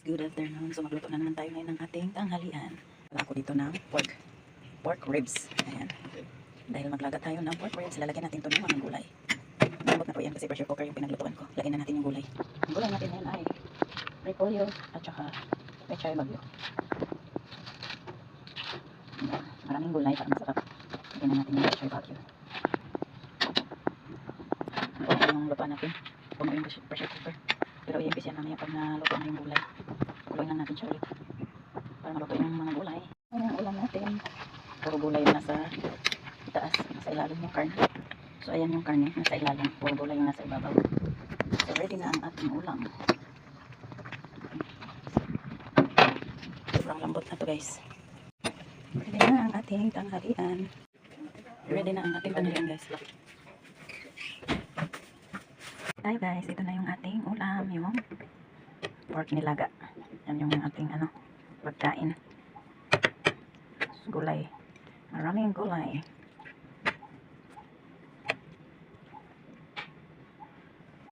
Good afternoon. So magluto na naman tayo ngayon ng ating tanghalian. Wala ako dito ng pork ribs. Ayan. Dahil maglaga tayo ng pork ribs, lalagyan natin ito ng mga gulay. Malambot na po yan kasi pressure cooker yung pinaglutuan ko. Lagyan na natin yung gulay. Ang gulay natin ngayon ay repolyo at saka pechay bagyo. Ayan. Maraming gulay para masarap. Lagyan na natin yung pechay bagyo. Ito yung lutuan natin. Puno yung pressure cooker. Pero i-impis yan mamaya pag naluto na yung gulay. Kuluin lang natin siya ulit para maluto yung mga gulay. Ayan ang ulam natin. Puro gulay yung nasa itaas, nasa ilalim yung karne. So ayan yung karne, nasa ilalim. Puro gulay yung nasa ibabaw. So ready na ang ating ulam. Sobrang lambot na to guys. Ready na ang ating tanghalian. Ready na ang ating tanghalian guys. Hi guys, ito na yung ating ulam, yung pork nilaga. Yan yung ating pagkain. Gulay. Maraming gulay.